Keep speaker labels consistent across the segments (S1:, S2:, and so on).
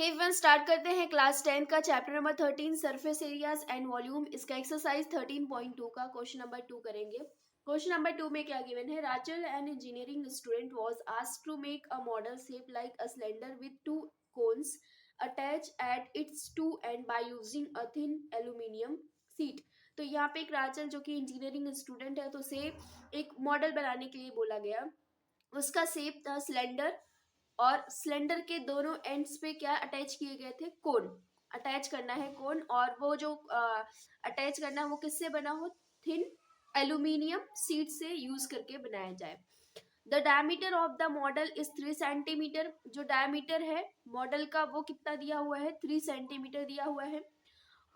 S1: हे one start करते हैं class 10 का chapter number 13 surface areas and volume. इसका एक्सरसाइज 13.2 का क्वेश्चन नंबर 2 करेंगे। क्वेश्चन नंबर 2 में क्या गिवन है? Rachel an engineering student was asked to make a model shape like a cylinder with two cones attached at its two end by using a thin aluminium sheet. तो यहाँ पे एक राचल जो कि engineering student है, तो उसे एक मॉडल बनाने के लिए बोला गया। उसका शेप था सिलेंडर और सिलेंडर के दोनों एंड्स पे क्या अटैच किए गए थे? कोन अटैच करना है, कोन। और वो जो अटैच करना है वो किससे बना हो? थिन एल्यूमिनियम सीट से यूज करके बनाया जाए। The diameter of the model is 3 centimetre. जो डायमीटर है मॉडल का वो कितना दिया हुआ है? 3 सेंटीमीटर दिया हुआ है।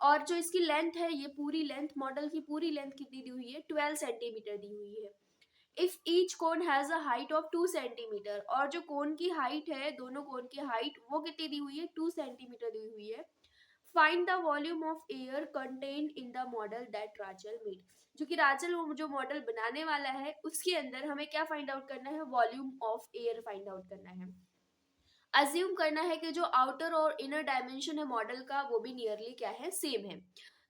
S1: और जो इसकी लेंथ है, ये पूरी लेंथ, मॉडल की पूरी लेंथ कितनी दी हुई है? 12 सेंटीमीटर दी हुई है। If each cone has a height of 2 centimetre, और जो कोन की हाइट है, दोनों कोन की हाइट वो कितनी दी हुई है? 2 सेंटीमीटर दी हुई है। Find the volume of air contained in the model that राचल made. जो कि राचल वो जो मॉडल बनाने वाला है उसके अंदर हमें क्या फाइंड आउट करना है? Volume of air find out करना है। अज्यूम करना है कि जो आउटर और इनर डायमेंशन है मॉडल का वो भी नियरली क्या है? सेम है।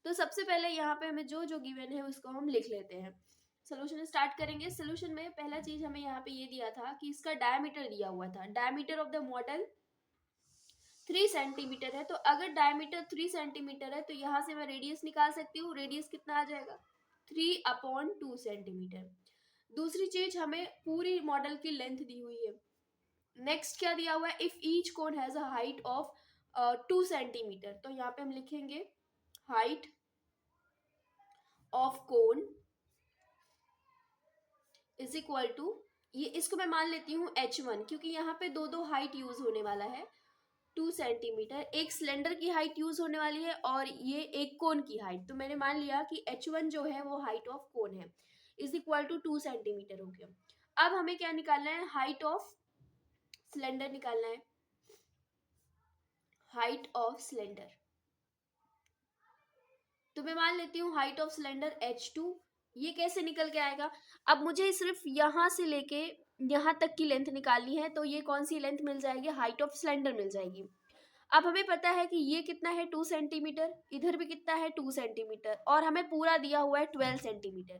S1: तो सबसे पहले यहाँ पे हमें जो जो गिवन है उसको हम लिख लेते हैं। सोल्यूशन स्टार्ट करेंगे। सोल्यूशन में पहला चीज हमें यहाँ पे ये दिया था कि इसका डायमीटर दिया हुआ था। Diameter of the model 3 centimetre है। तो अगर डायमीटर 3 सेंटीमीटर है तो यहाँ से मैं रेडियस निकाल सकती हूँ। रेडियस कितना आ जाएगा? 3/2 सेंटीमीटर। दूसरी चीज, हमें पूरी मॉडल की लेंथ दी हुई है। नेक्स्ट क्या दिया हुआ है? If each cone has a height of 2 centimetre. तो यहाँ पे हम लिखेंगे height of cone is equal to, ये इसको मैं मान लेती हूँ h1, क्योंकि यहाँ पे दो दो हाइट यूज होने वाला है। 2 सेंटीमीटर एक सिलेंडर की हाइट यूज होने वाली है और ये एक कोन की हाइट। तो मैंने मान लिया कि h1 जो है वो हाइट ऑफ कोन है, इज इक्वल टू 2 सेंटीमीटर हो गया। अब हमें क्या निकालना है? हाइट ऑफ सिलेंडर निकालना है। हाइट ऑफ सिलेंडर, तो मैं मान लेती हूँ हाइट ऑफ सिलेंडर h2। ये कैसे निकल के आएगा? अब मुझे सिर्फ यहाँ से लेके यहाँ तक की लेंथ निकालनी है। तो ये कौन सी लेंथ मिल जाएगी? हाइट ऑफ सिलेंडर मिल जाएगी। अब हमें पता है कि ये कितना है? 2 सेंटीमीटर। इधर भी कितना है? 2 सेंटीमीटर। और हमें पूरा दिया हुआ है 12 सेंटीमीटर।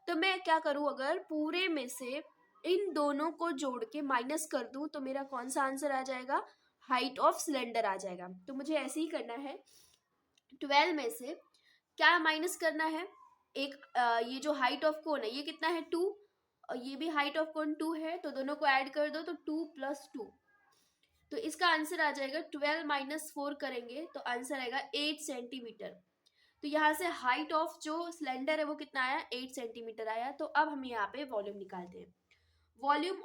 S1: तो मैं क्या करूँ? अगर पूरे में से इन दोनों को जोड़ के माइनस कर दूं तो मेरा कौन सा आंसर आ जाएगा? हाइट ऑफ सिलेंडर आ जाएगा। तो मुझे ऐसे ही करना है। 12 में से क्या माइनस करना है? एक ये जो हाइट ऑफ कोन है ये कितना है? 2। और ये भी हाइट ऑफ कोन 2 है, तो दोनों को ऐड कर दो तो 2 + 2। तो इसका आंसर आ जाएगा 12 - 4 करेंगे तो आंसर आएगा 8 सेंटीमीटर। तो यहाँ से हाइट ऑफ जो सिलेंडर है वो कितना आया? 8 सेंटीमीटर आया। तो अब हम यहाँ पे वॉल्यूम निकालते हैं। वॉल्यूम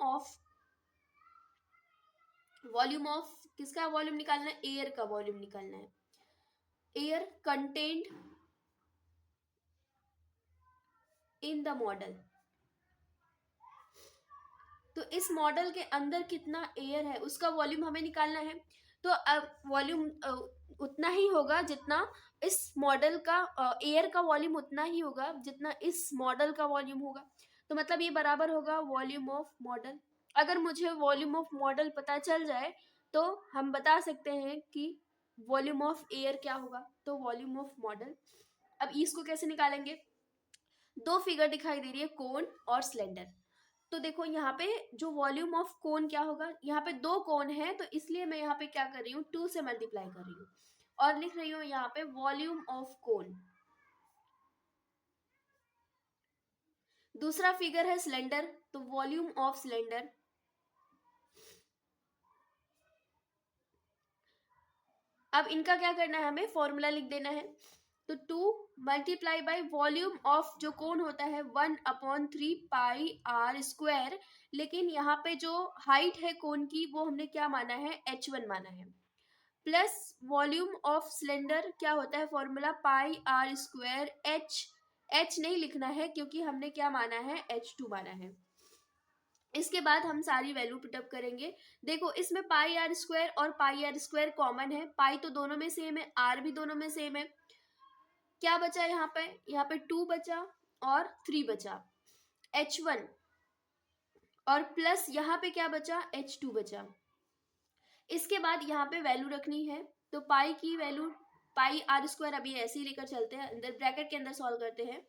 S1: ऑफ किसका वॉल्यूम निकालना है? एयर का वॉल्यूम निकालना है। Air contained in the model. तो इस मॉडल के अंदर कितना एयर है उसका वॉल्यूम हमें निकालना है। तो अब वॉल्यूम उतना ही होगा जितना इस मॉडल का, एयर का वॉल्यूम उतना ही होगा जितना इस मॉडल का वॉल्यूम होगा। तो मतलब ये बराबर होगा वॉल्यूम ऑफ मॉडल। अगर मुझे वॉल्यूम ऑफ मॉडल पता चल जाए तो हम बता सकते हैं कि वॉल्यूम ऑफ एयर क्या होगा। तो वॉल्यूम ऑफ मॉडल, अब इसको कैसे निकालेंगे? दो फिगर दिखाई दे रही है, कोन और सिलेंडर। तो देखो यहाँ पे जो वॉल्यूम ऑफ कोन क्या होगा? यहाँ पे दो कोन है तो इसलिए मैं यहाँ पे क्या कर रही हूँ? 2 से मल्टीप्लाई कर रही हूँ और लिख रही हूँ यहाँ पे वॉल्यूम ऑफ कोन। दूसरा फिगर है सिलेंडर, तो वॉल्यूम ऑफ सिलेंडर। अब इनका क्या करना है? हमें फॉर्मूला लिख देना है। तो 2 मल्टीप्लाई बाई वॉल्यूम ऑफ जो कोन होता है 1/3 पाई आर स्क्वायर। लेकिन यहाँ पे जो हाइट है कोन की वो हमने क्या माना है? h1 माना है। प्लस वॉल्यूम ऑफ सिलेंडर क्या होता है? Formula pi r square h नहीं लिखना है क्योंकि हमने क्या माना है? h2 माना है। इसके बाद हम सारी वैल्यू पुटअप करेंगे। देखो इसमें पाई आर स्क्वायर और पाई आर स्क्वायर कॉमन है। पाई तो दोनों में सेम है, आर भी दोनों में सेम है। क्या बचा यहाँ पे? यहाँ पे 2 बचा और 3 बचा, h1। और प्लस यहाँ पे क्या बचा? h2 बचा। इसके बाद यहाँ पे वैल्यू रखनी है, तो पाई की वैल्यू पाई आर स्क्वायर अभी ऐसे ही लेकर चलते हैं, अंदर ब्रैकेट के अंदर सॉल्व करते हैं।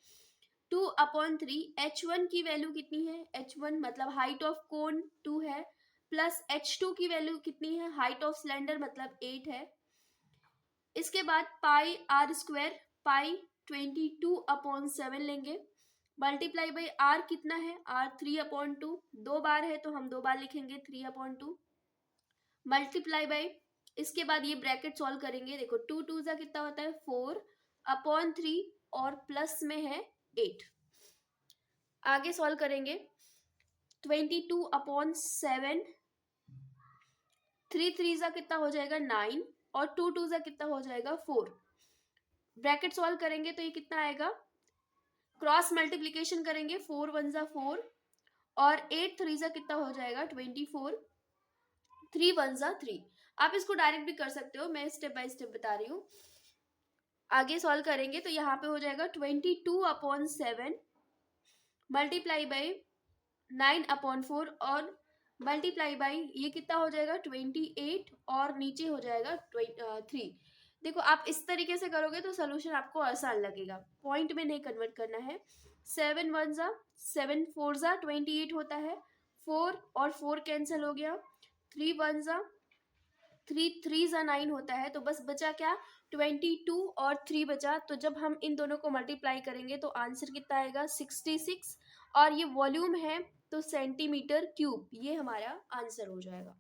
S1: 2/3 h1 की वैल्यू कितनी है, h1 मतलब हाइट ऑफ कोन 2 है, प्लस h2 की वैल्यू कितनी है, हाइट ऑफ सिलेंडर मतलब 8 है। इसके बाद पाई आर स्क्वायर पाई 22/7 लेंगे, मल्टीप्लाई बाई आर कितना है, आर 3/2, 2 बार है तो हम 2 बार लिखेंगे 3/2, मल्टीप्लाई बाई, इसके बाद ये ब्रैकेट सॉल्व करेंगे, देखो 2 2 जा कितना होता है 4/3 और प्लस में है 8। आगे सॉल्व करेंगे 22/7, 3 3 जा कितना हो जाएगा 9 और 2 2 जा कितना हो जाएगा 4। ब्रैकेट सॉल्व करेंगे तो ये कितना आएगा, क्रॉस मल्टीप्लीकेशन करेंगे 4 1 जा 4 और 8 3 जा कितना हो जाएगा 24, 3 1 जा 3। आप इसको डायरेक्ट भी कर सकते हो, मैं स्टेप बाय स्टेप बता रही हूँ। आगे सॉल्व करेंगे तो यहाँ पे हो जाएगा 22/7 मल्टीप्लाई बाई 9/4 और मल्टीप्लाई बाई ये कितना हो जाएगा 28 और नीचे हो जाएगा 3। देखो आप इस तरीके से करोगे तो सोल्यूशन आपको आसान लगेगा, पॉइंट में नहीं कन्वर्ट करना है। 7 1 जा 7 4 जा 28 होता है, 4 और 4 कैंसिल हो गया, 3 1 जा 3 3 जा 9 होता है, तो बस बचा क्या 22 और 3 बचा। तो जब हम इन दोनों को मल्टीप्लाई करेंगे तो आंसर कितना आएगा 66 और ये वॉल्यूम है तो सेंटीमीटर क्यूब, ये हमारा आंसर हो जाएगा।